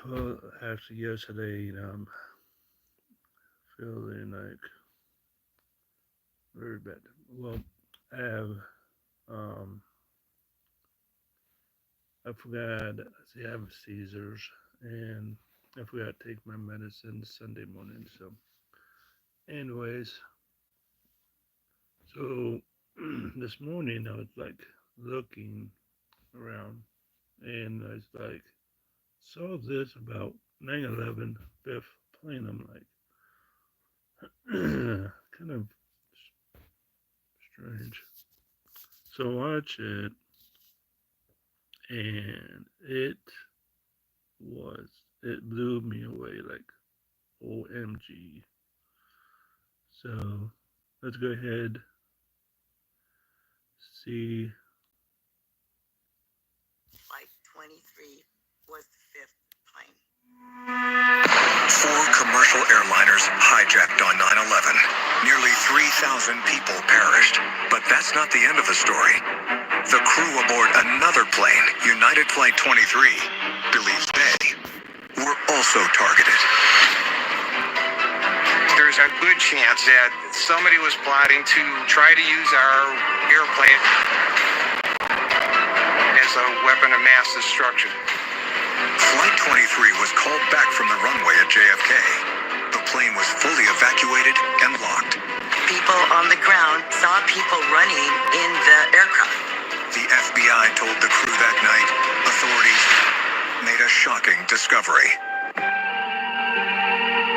Well, actually, yesterday, feeling like very bad. Well, I have, um, I forgot. See, I have seizures, and I forgot to take my medicine Sunday morning. So, anyways, so this morning I was like looking around, and I was like saw this about 9/11 fifth plane. I'm like, kind of strange. So watch it, and it blew me away like OMG. So let's go ahead see. Flight 23 was the fifth plane. Four commercial airliners hijacked on 9/11. Nearly 3,000 people perished. But that's not the end of the story. The crew aboard another plane, United Flight 23, believes they were also targeted. There's a good chance that somebody was plotting to try to use our airplane as a weapon of mass destruction. Flight 23 was called back from the runway at JFK. The plane was fully evacuated and locked. People on the ground saw people running in the aircraft. The FBI told the crew that night authorities made a shocking discovery.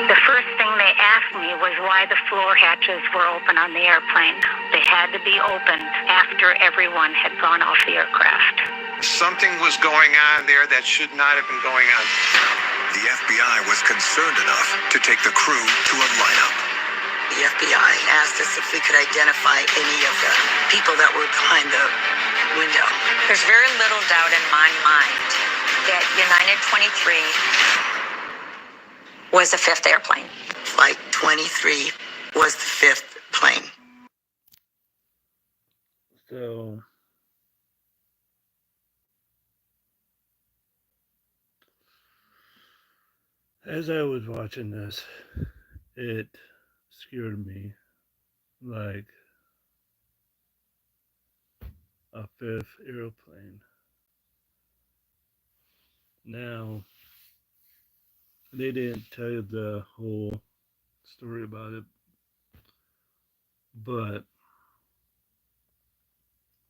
The first thing they asked me was why the floor hatches were open on the airplane. They had to be opened after everyone had gone off the aircraft. Something was going on there that should not have been going on. The FBI was concerned enough to take the crew to a lineup. The FBI asked us if we could identify any of the people that were behind the window. There's very little doubt in my mind that United 23 was the fifth airplane. Flight 23 was the fifth plane. So as I was watching this, it scared me like a fifth airplane. Now, they didn't tell you the whole story about it, but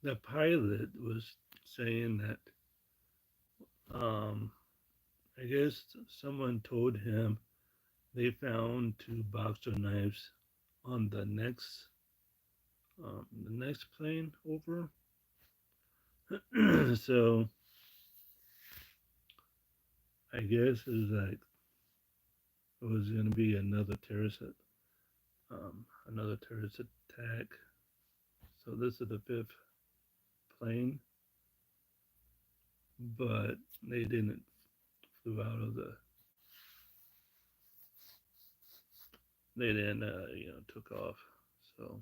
the pilot was saying that I guess someone told him they found two boxer knives on the next plane over. So I guess it was like it was going to be another terrorist attack. So this is the fifth plane, but they didn't flew out of the. They didn't, took off. So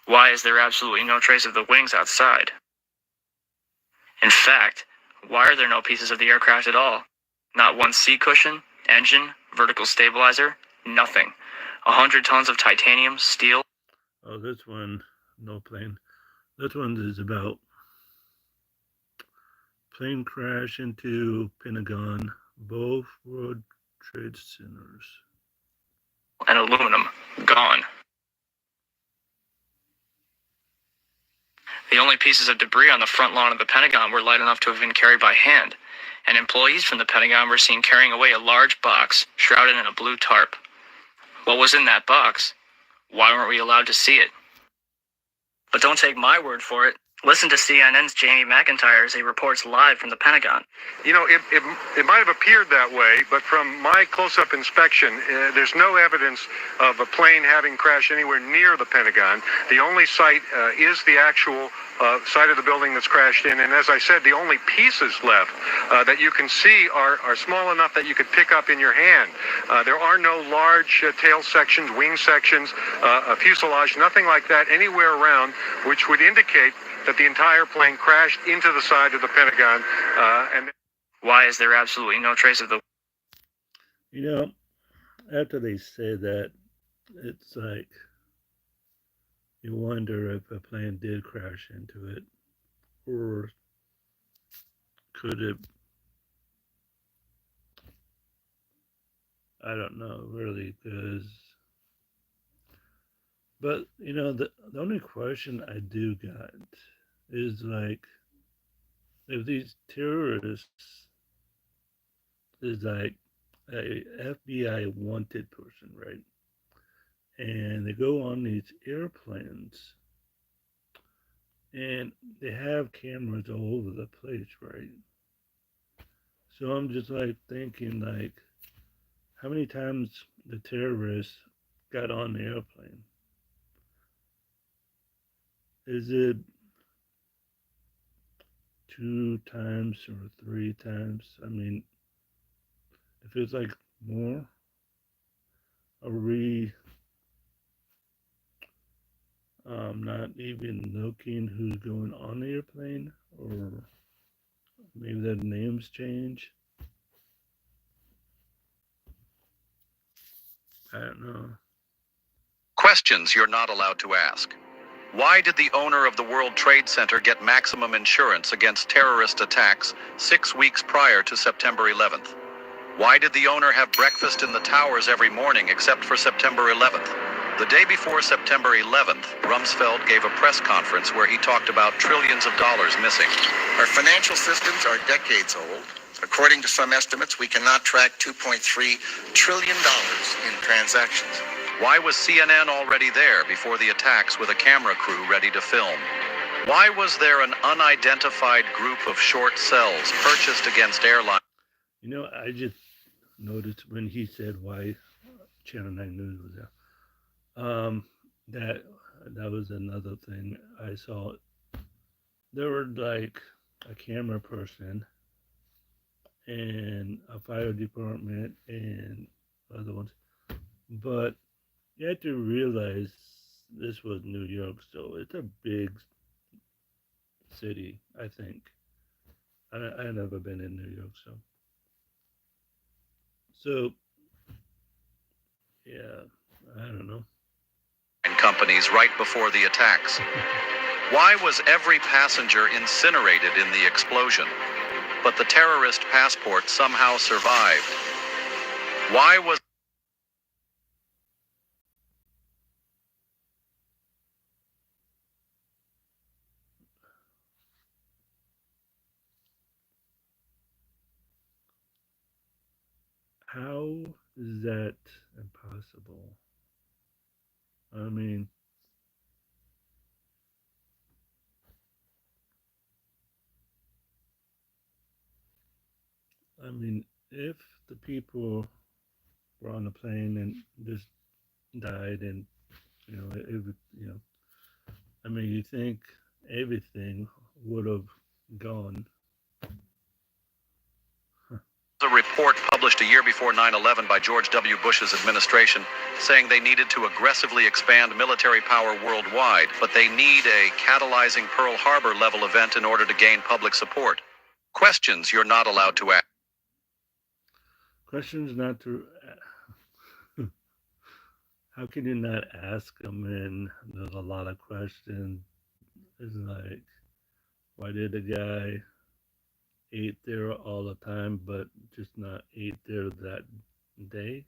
Why is there absolutely no trace of the wings outside? In fact, why are there no pieces of the aircraft at all? Not one seat cushion, engine, vertical stabilizer, nothing. 100 tons of titanium, steel. oh, this one, no plane. This one is about plane crash into Pentagon, both World Trade Centers. And aluminum, gone. The only pieces of debris on the front lawn of the Pentagon were light enough to have been carried by hand, and employees from the Pentagon were seen carrying away a large box shrouded in a blue tarp. What was in that box? Why weren't we allowed to see it? But don't take my word for it. Listen to CNN's Jamie McIntyre as he reports live from the Pentagon. You know, it might have appeared that way, but from my close-up inspection, there's no evidence of a plane having crashed anywhere near the Pentagon. The only site is the actual side of the building that's crashed in. And as I said, the only pieces left that you can see are small enough that you could pick up in your hand. There are no large tail sections, wing sections, a fuselage, nothing like that anywhere around, which would indicate that the entire plane crashed into the side of the Pentagon. Why is there absolutely no trace of the... You know, after they say that, it's like you wonder if a plane did crash into it, or could it? I don't know really, because. But you know, the only question I do got is like, if these terrorists is like a FBI wanted person, right? And they go on these airplanes and they have cameras all over the place, right? So I'm just like thinking like, how many times the terrorists got on the airplane? Is it 2 times or 3 times? I mean, if it's like more, are we not even looking who's going on the airplane? Or maybe their names change? I don't know. Questions you're not allowed to ask. Why did the owner of the World Trade Center get maximum insurance against terrorist attacks 6 weeks prior to September 11th? Why did the owner have breakfast in the towers every morning except for September 11th? The day before September 11th, Rumsfeld gave a press conference where he talked about trillions of dollars missing. Our financial systems are decades old. According to some estimates, we cannot track $2.3 trillion in transactions. Why was CNN already there before the attacks with a camera crew ready to film? Why was there an unidentified group of short cells purchased against airlines? You know, I just noticed when he said why Channel 9 News was there. That was another thing I saw. There were like a camera person and a fire department and other ones. But you have to realize this was New York, so it's a big city, I think. I've never been in New York, so yeah, I don't know. Companies right before the attacks. Why was every passenger incinerated in the explosion, but the terrorist passport somehow survived? Why was How is that impossible? I mean, if the people were on the plane and just died, and you think everything would have gone. a report published a year before 9/11 by George W. Bush's administration saying they needed to aggressively expand military power worldwide, but they need a catalyzing Pearl Harbor level event in order to gain public support. Questions you're not allowed to ask. Questions not to. How can you not ask them? And there's a lot of questions. It's like, why did the guy eat there all the time, but just not eat there that day?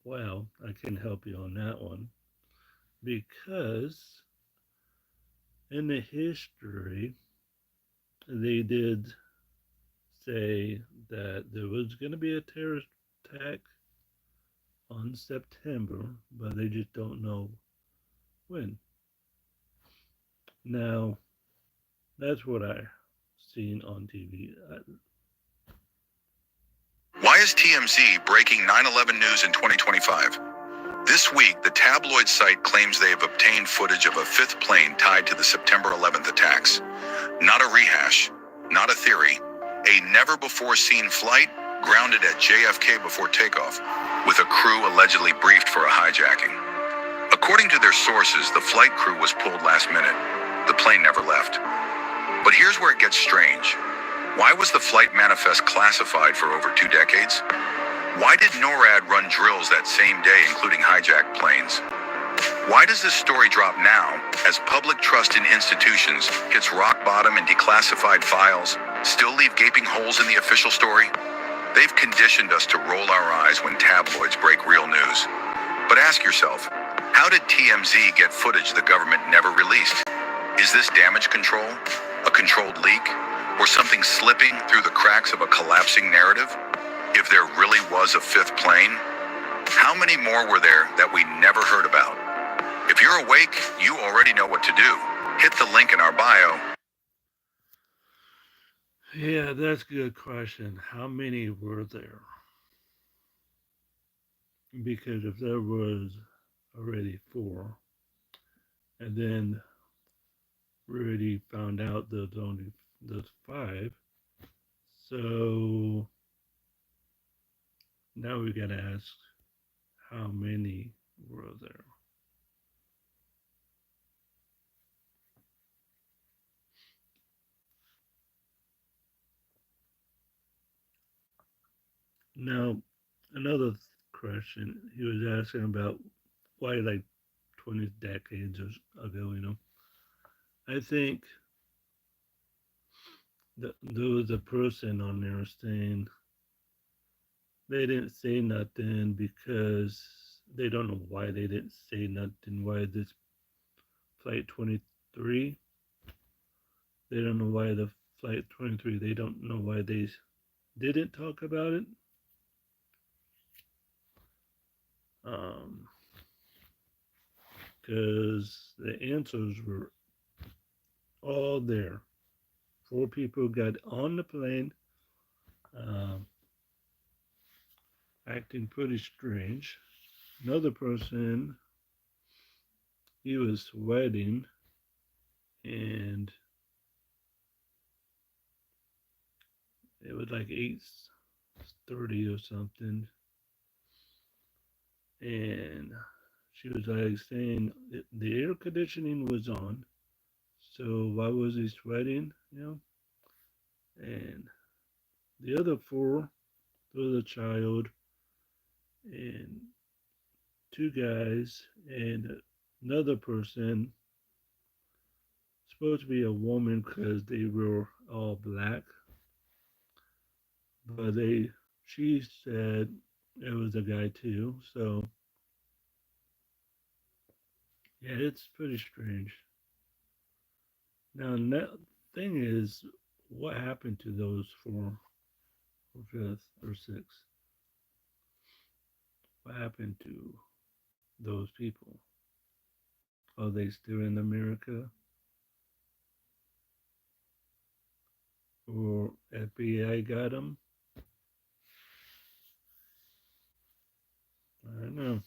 Well, I can help you on that one, because in the history, they did say that there was going to be a terrorist attack on September, but they just don't know when. Now, that's what I seen on TV. Why is TMZ breaking 9/11 news in 2025? This week, the tabloid site claims they have obtained footage of a fifth plane tied to the September 11th attacks. Not a rehash, not a theory, a never-before-seen flight grounded at JFK before takeoff, with a crew allegedly briefed for a hijacking. According to their sources, the flight crew was pulled last minute. The plane never left. But here's where it gets strange. Why was the flight manifest classified for over 2 decades? Why did NORAD run drills that same day, including hijacked planes? Why does this story drop now, as public trust in institutions hits rock bottom and declassified files still leave gaping holes in the official story? They've conditioned us to roll our eyes when tabloids break real news. But ask yourself, how did TMZ get footage the government never released? Is this damage control, a controlled leak, or something slipping through the cracks of a collapsing narrative? If there really was a fifth plane, how many more were there that we never heard about? If you're awake, you already know what to do. Hit the link in our bio. Yeah, that's a good question. How many were there? Because if there was already 4, and then we already found out there's only 5, so now we gotta ask how many were there. Now, another question he was asking about why, like 20 decades ago, I think that there was a person on there saying they didn't say nothing because they don't know why they didn't say nothing. Why this flight 23? They don't know why the flight 23. They don't know why they didn't talk about it. Because the answers were all there. 4 people got on the plane, acting pretty strange. Another person, he was sweating, and it was like 8:30 or something, and she was like saying the air conditioning was on, so why was he sweating? And the other 4, there was a child and 2 guys and another person, supposed to be a woman because they were all black, but she said it was a guy too. So yeah, it's pretty strange. Now, the thing is, what happened to those 4 or 5th or 6th? What happened to those people? Are they still in America? Or FBI got them? I don't know.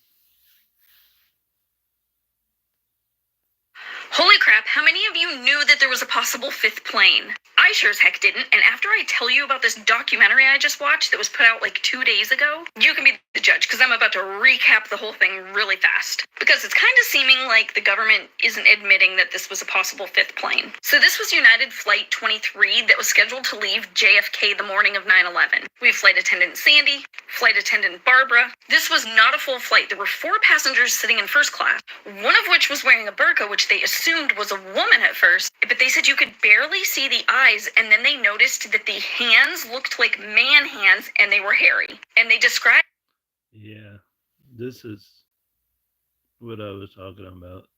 Holy crap, how many of you knew that there was a possible 5th plane? I sure as heck didn't, and after I tell you about this documentary I just watched that was put out like 2 days ago, you can be the judge, because I'm about to recap the whole thing really fast. Because it's kind of seeming like the government isn't admitting that this was a possible 5th plane. So this was United Flight 23 that was scheduled to leave JFK the morning of 9/11. We have Flight Attendant Sandy, Flight Attendant Barbara. This was not a full flight. There were 4 passengers sitting in first class, one of which was wearing a burqa, which they assumed was a woman at first, but they said you could barely see the eyes, and then they noticed that the hands looked like man hands and they were hairy. And they described... Yeah, this is what I was talking about.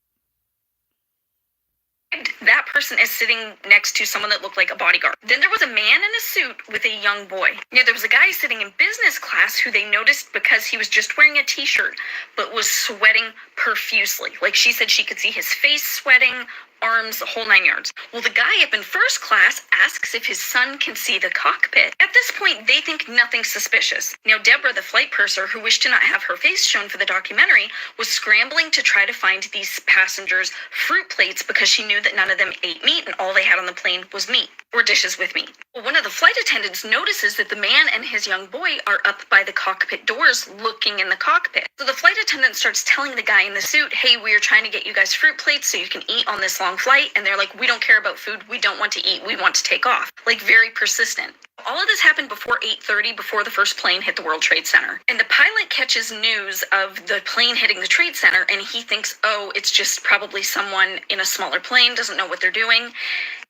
That person is sitting next to someone that looked like a bodyguard. Then there was a man in a suit with a young boy. Now there was a guy sitting in business class who they noticed because he was just wearing a t-shirt, but was sweating profusely. Like she said she could see his face sweating, arms, the whole 9 yards. Well, the guy up in first class asks if his son can see the cockpit. At this point, they think nothing suspicious. Now, Deborah, the flight purser, who wished to not have her face shown for the documentary, was scrambling to try to find these passengers fruit plates because she knew that none of them ate meat and all they had on the plane was meat, or dishes with meat. Well, one of the flight attendants notices that the man and his young boy are up by the cockpit doors looking in the cockpit. So the flight attendant starts telling the guy in the suit, hey, we are trying to get you guys fruit plates so you can eat on this long flight. And they're like, we don't care about food. We don't want to eat. We want to take off. Like, very persistent. All of this happened before 8:30, before the first plane hit the World Trade Center. And the pilot catches news of the plane hitting the Trade Center, and he thinks, oh, it's just probably someone in a smaller plane, doesn't know what they're doing.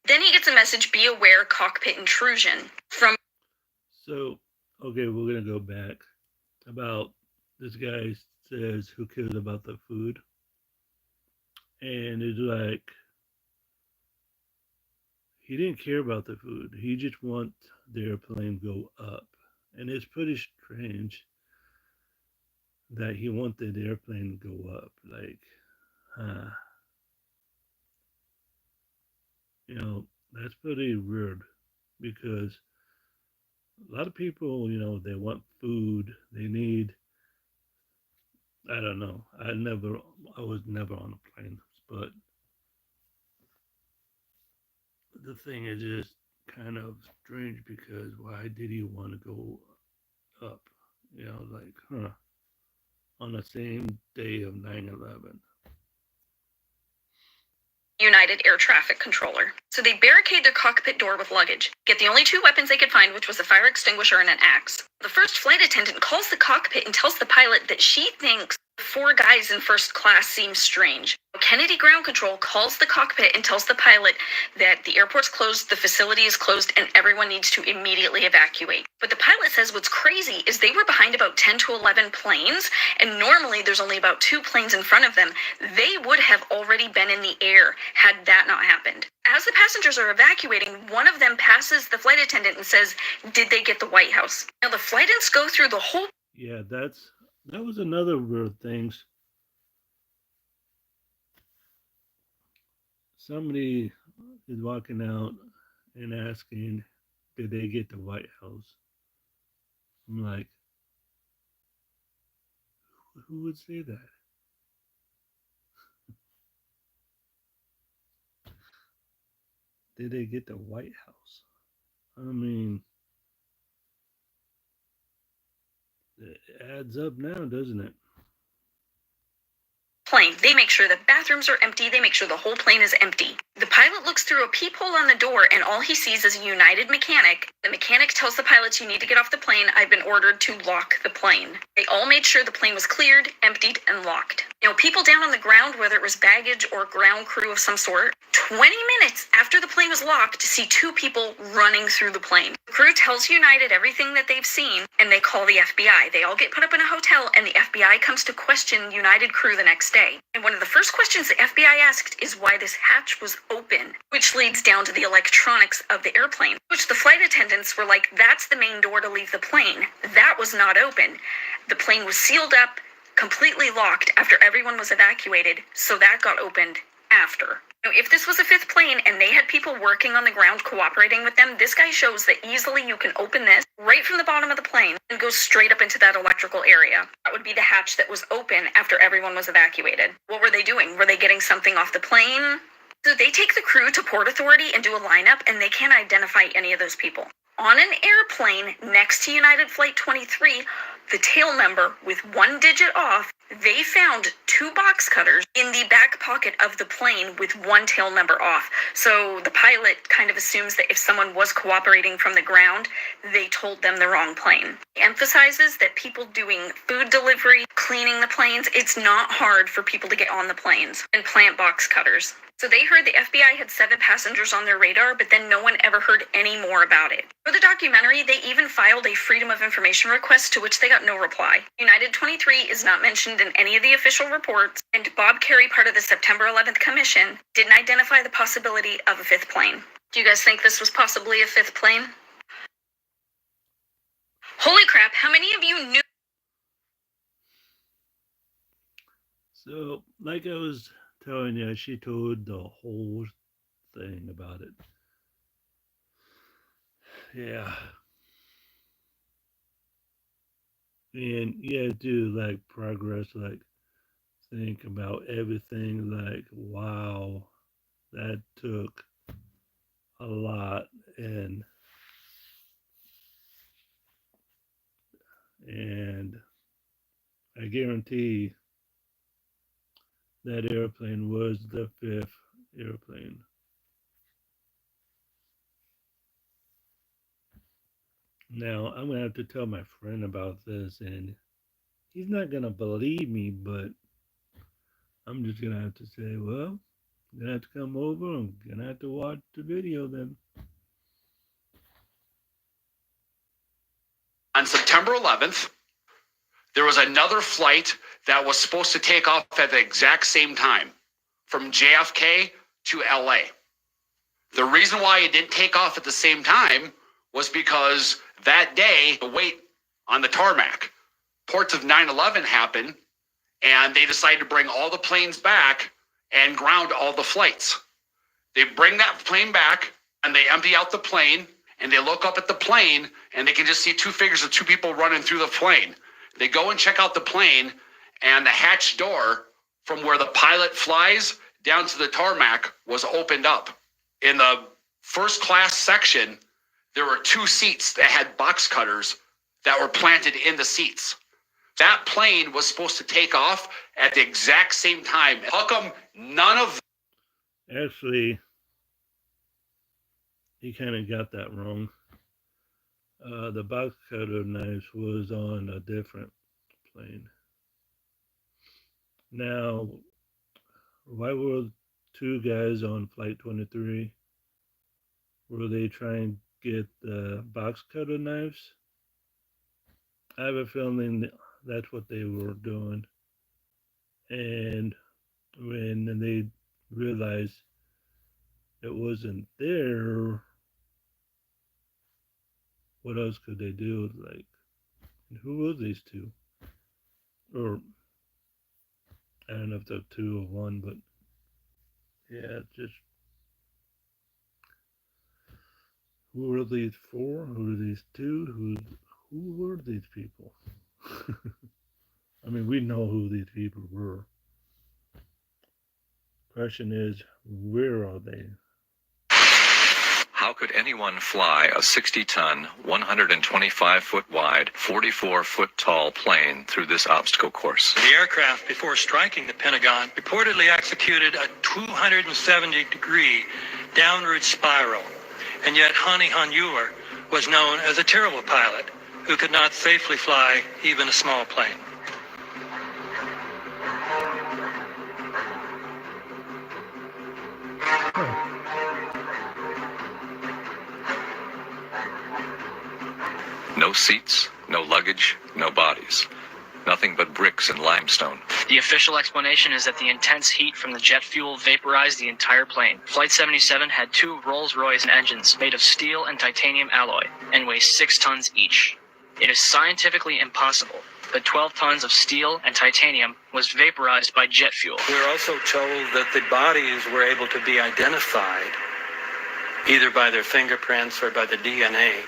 Then he gets a message, be aware, cockpit intrusion, from... So, okay, we're going to go back about this guy says, who cares about the food? And it's like, he didn't care about the food. He just wants the airplane go up. And it's pretty strange that he wanted the airplane to go up. Like, you know, that's pretty weird because a lot of people, you know, they want food, they need, I don't know. I was never on a plane, but the thing is just kind of strange because why did he want to go up? You know, like, on the same day of 9/11. United Air Traffic Controller. So they barricade their cockpit door with luggage, get the only 2 weapons they could find, which was a fire extinguisher and an axe. The first flight attendant calls the cockpit and tells the pilot that she thinks 4 guys in first class seem strange. Kennedy Ground Control calls the cockpit and tells the pilot that the airport's closed, the facility is closed, and everyone needs to immediately evacuate. But the pilot says what's crazy is they were behind about 10 to 11 planes, and normally there's only about 2 planes in front of them. They would have already been in the air had that not happened. As the passengers are evacuating, one of them passes the flight attendant and says, did they get the White House? Now the flight attendants go through the whole... Yeah, that was another weird thing. Somebody is walking out and asking, did they get the White House? I'm like, who would say that? Did they get the White House? I mean, it adds up now, doesn't it? Plane. They make sure the bathrooms are empty. They make sure the whole plane is empty. The pilot looks through a peephole on the door and all he sees is a United mechanic. The mechanic tells the pilots, you need to get off the plane. I've been ordered to lock the plane. They all made sure the plane was cleared, emptied, and locked. You know, people down on the ground, whether it was baggage or ground crew of some sort, 20 minutes after the plane was locked to see 2 people running through the plane. The crew tells United everything that they've seen and they call the FBI. They all get put up in a hotel and the FBI comes to question United crew the next day. And one of the first questions the FBI asked is why this hatch was open, which leads down to the electronics of the airplane, which the flight attendants were like, that's the main door to leave the plane. That was not open. The plane was sealed up, completely locked after everyone was evacuated, so that got opened after. Now, if this was a 5th plane and they had people working on the ground cooperating with them, this guy shows that easily you can open this right from the bottom of the plane and go straight up into that electrical area. That would be the hatch that was open after everyone was evacuated. What were they doing? Were they getting something off the plane? So they take the crew to Port Authority and do a lineup, and they can't identify any of those people. On an airplane next to United Flight 23, the tail number with 1 digit off, they found 2 box cutters in the back pocket of the plane with 1 tail number off. So the pilot kind of assumes that if someone was cooperating from the ground, they told them the wrong plane. He emphasizes that people doing food delivery, cleaning the planes, it's not hard for people to get on the planes and plant box cutters. So they heard the FBI had 7 passengers on their radar, but then no one ever heard any more about it. For the documentary, they even filed a Freedom of Information request to which they got no reply. United 23 is not mentioned in any of the official reports, and Bob Kerrey, part of the September 11th Commission, didn't identify the possibility of a 5th plane. Do you guys think this was possibly a 5th plane? Holy crap, how many of you knew? So, like I was telling you, she told the whole thing about it. Yeah. And yeah, do like progress, like think about everything, like wow, that took a lot, and I guarantee that airplane was the fifth airplane. Now I'm gonna have to tell my friend about this, and he's not gonna believe me, but I'm just gonna have to say, well, you're gonna have to come over. I'm gonna have to watch the video then. On September 11th, there was another flight that was supposed to take off at the exact same time from JFK to LA. The reason why it didn't take off at the same time was because that day, the wait on the tarmac, ports of 9/11 happened, and they decided to bring all the planes back and ground all the flights. They bring that plane back and they empty out the plane and they look up at the plane and they can just see two figures of two people running through the plane. They go and check out the plane and the hatch door from where the pilot flies down to the tarmac was opened up. In the first class section, there were two seats that had box cutters that were planted in the seats. That plane was supposed to take off at the exact same time. How come none of Actually, he kind of got that wrong. The box cutter knife was on a different plane. Now, why were two guys on Flight 23? Were they trying to get the box cutter knives? I have a feeling that's what they were doing. And when they realized it wasn't there, what else could they do? Like, who were these two? Or, I don't know if they're two or one, but yeah, just who were these four? Who were these two? Who were these people? I mean, we know who these people were. Question is, where are they? How could anyone fly a 60-ton, 125-foot wide, 44-foot tall plane through this obstacle course? The aircraft, before striking the Pentagon, reportedly executed a 270-degree downward spiral. And yet Hani Hanjour was known as a terrible pilot who could not safely fly even a small plane. No seats, no luggage, no bodies. Nothing but bricks and limestone. The official explanation is that the intense heat from the jet fuel vaporized the entire plane. Flight 77 had two Rolls-Royce engines made of steel and titanium alloy and weigh 6 tons each. It is scientifically impossible that 12 tons of steel and titanium was vaporized by jet fuel. We're also told that the bodies were able to be identified either by their fingerprints or by the DNA.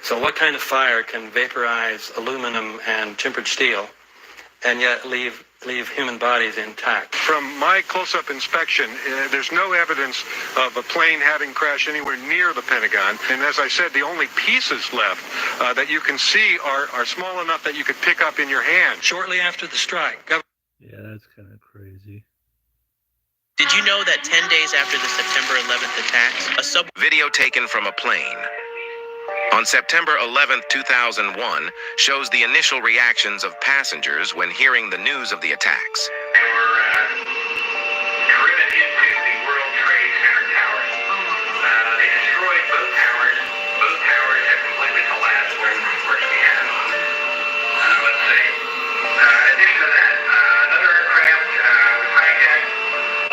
So what kind of fire can vaporize aluminum and tempered steel and yet leave human bodies intact? From my close-up inspection, there's no evidence of a plane having crashed anywhere near the Pentagon. And as I said, the only pieces left that you can see are small enough that you could pick up in your hand. Shortly after the strike, Yeah, that's kind of crazy. Did you know that 10 days after the September 11th attacks, a video taken from a plane on September 11th, 2001, shows the initial reactions of passengers when hearing the news of the attacks. They were driven into the World Trade Center towers. They destroyed both towers. Both towers have completely collapsed. Of course, we have. Let's see. In addition to that, another aircraft was hijacked.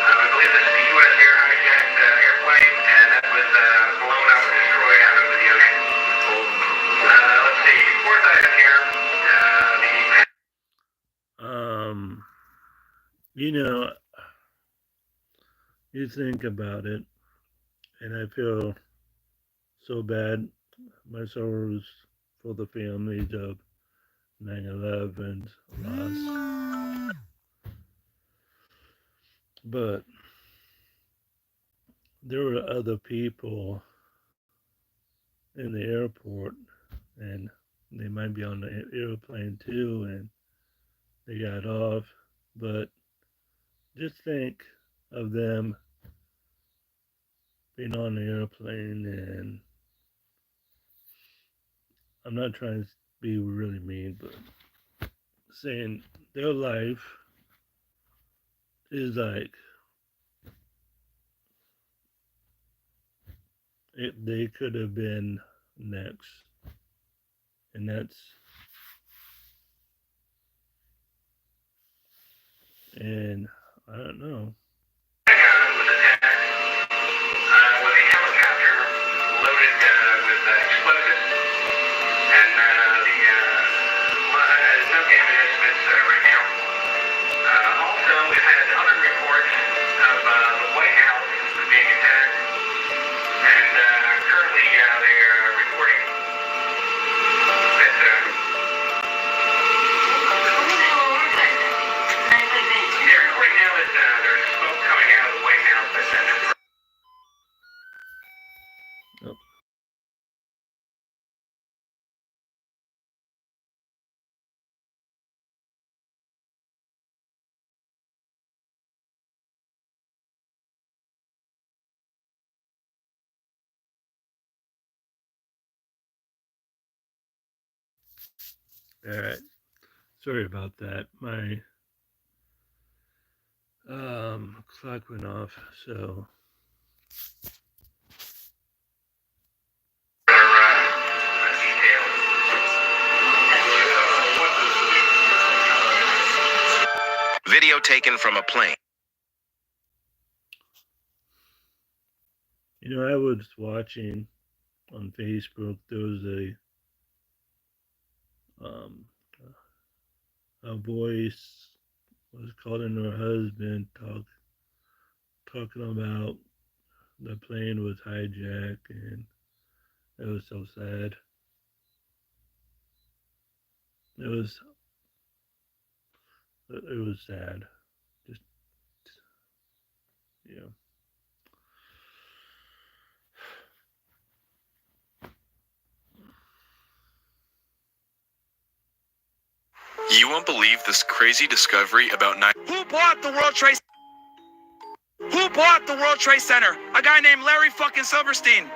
I believe this is the U.S. Air hijacked airplane, and that was blown up and destroyed out over the ocean. Let's see. Fourth item here. You know, you think about it, and I feel so bad. My sorrows for the families of 9/11 loss. But there were other people in the airport, and they might be on the airplane too, and they got off. But just think of them being on the airplane, and I'm not trying to be really mean, but saying their life is like they could have been next, and and I don't know. With a helicopter loaded with explosives, and no damage estimates right now. Also, we've had other reports of the White House being attacked, and currently they are reporting that they're reporting now that there's smoke coming out of the White House. Oh. All right. Sorry about that. My clock went off, so Video taken from a plane. I was watching on Facebook. There was a voice was calling her husband, talking about the plane was hijacked, and it was so sad. It was sad. Just yeah. You won't believe this crazy discovery about Who bought the World Trade? Who bought the World Trade Center? A guy named Larry fucking Silverstein.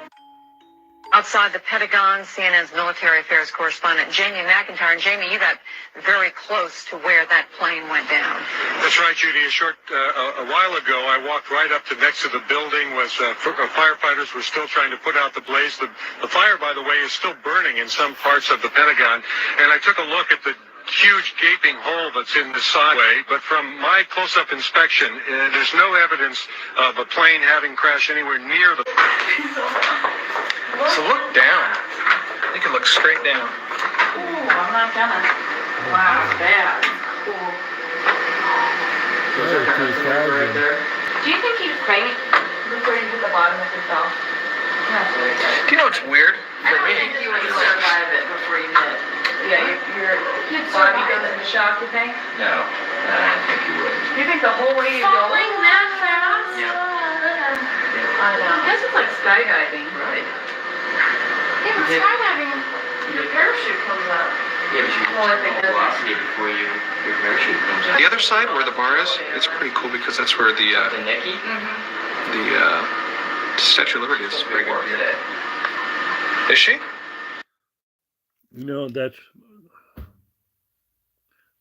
Outside the Pentagon, CNN's military affairs correspondent Jamie McIntyre. And Jamie, you got very close to where that plane went down. That's right, Judy. A while ago, I walked right up to next to the building. Firefighters were still trying to put out the blaze. The fire, by the way, is still burning in some parts of the Pentagon. And I took a look at the huge gaping hole that's in the sideway. But from my close-up inspection, there's no evidence of a plane having crashed anywhere near the. So look down. You can look straight down. Ooh, I'm not gonna. Wow, bad. Cool. Right there. Do you think you'd faint before you hit the bottom of yourself? That's really good. Do you know what's weird for I me? don't think you would survive it before you hit. Yeah, you'd body goes into shock, you think? No, I don't think you would. You think the whole way you go? Falling that fast? Yeah. I know. This is like skydiving. Right. Yeah, but skydiving, your parachute comes up. Yeah, but you can velocity before your parachute comes out. The other side where the bar is, it's pretty cool because that's where the Nicky? Statue of Liberty is. Very good. Today. Is she? That's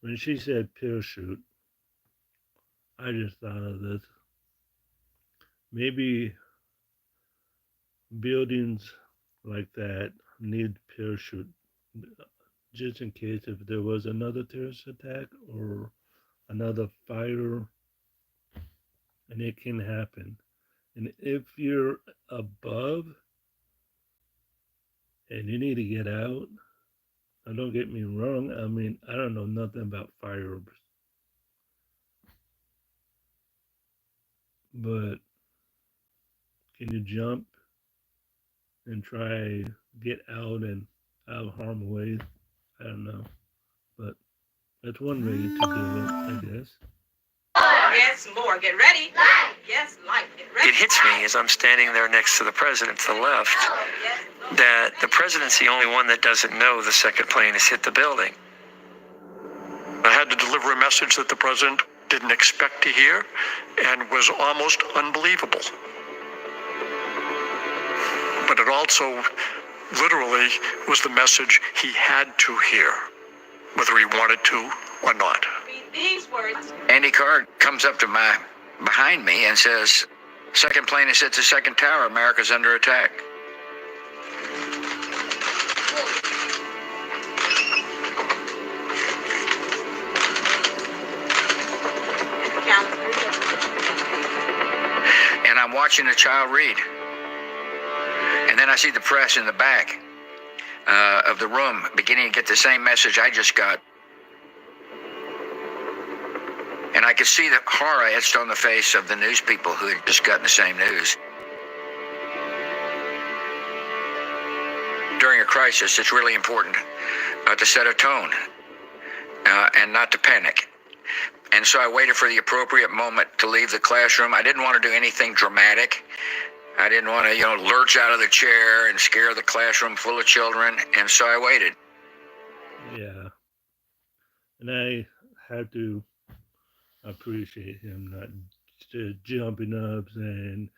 when she said parachute. I just thought of this. Maybe buildings like that need parachute just in case if there was another terrorist attack or another fire, and it can happen. And if you're above and you need to get out, now don't get me wrong, I mean, I don't know nothing about fires, but can you jump and try get out and out of harm's way? I don't know, but that's one way to do it, I guess. Yes, more. Get ready. Yes, light. Get ready. It hits me as I'm standing there next to the president to the left that the president's the only one that doesn't know the second plane has hit the building. I had to deliver a message that the president didn't expect to hear and was almost unbelievable. But it also literally was the message he had to hear, whether he wanted to or not. Read these words. Andy Card comes up to behind me and says, "Second plane has hit the second tower. America's under attack." And I'm watching a child read. And then I see the press in the back of the room beginning to get the same message I just got. And I could see the horror etched on the face of the news people who had just gotten the same news. During a crisis, it's really important to set a tone and not to panic. And so I waited for the appropriate moment to leave the classroom. I didn't want to do anything dramatic. I didn't want to, lurch out of the chair and scare the classroom full of children. And so I waited. Yeah. And I had to appreciate him not just jumping up saying,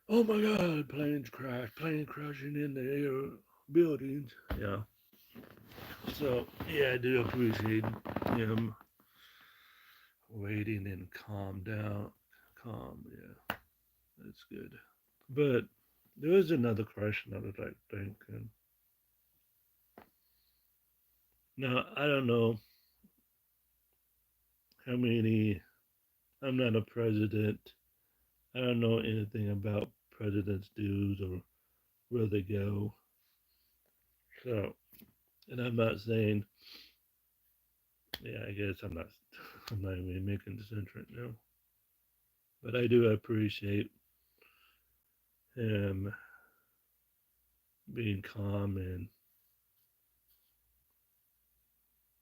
"Oh my God, planes crashing in the air buildings." Yeah. So, yeah, I do appreciate him waiting and calm down. Calm, yeah. That's good. But there was another question I was like thinking. Now, I don't know how many, I'm not a president. I don't know anything about presidents' dues or where they go. So, and I'm not saying, yeah, I guess I'm not even making sense right now. But I do appreciate him being calm, and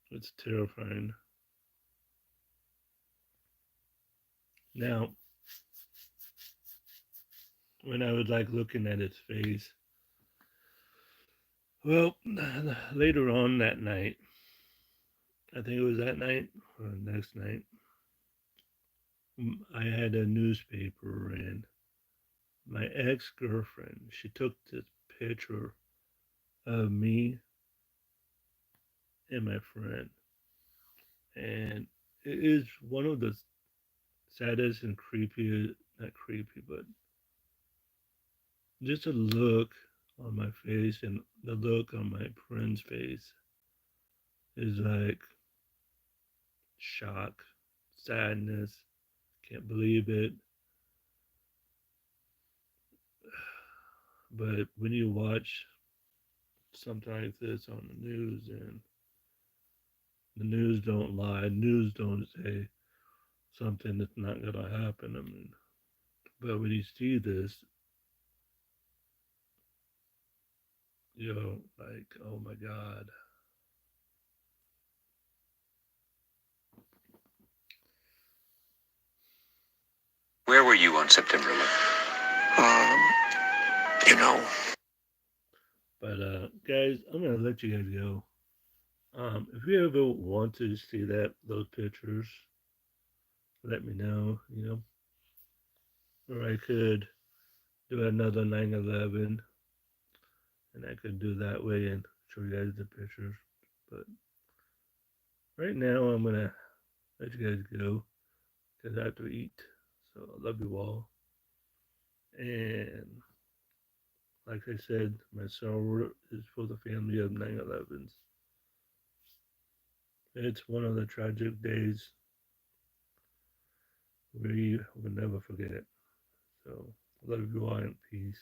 it's terrifying. Now, when I was like looking at his face, well, later on that night, I think it was that night or the next night, I had a newspaper, and my ex-girlfriend, she took this picture of me and my friend, and it is one of the saddest and creepy, not creepy, but just a look on my face and the look on my friend's face is like shock, sadness, can't believe it. But when you watch something like this on the news, and the news don't lie, news don't say something that's not gonna happen. I mean, but when you see this, like, oh my God. Where were you on September 11th? But guys, I'm gonna let you guys go. If you ever want to see those pictures, let me know. Or I could do another 9/11, and I could do that way and show you guys the pictures. But right now, I'm gonna let you guys go because I have to eat. So I love you all. And like I said, my sorrow is for the family of 9/11s. It's one of the tragic days we will never forget. So love you all in peace.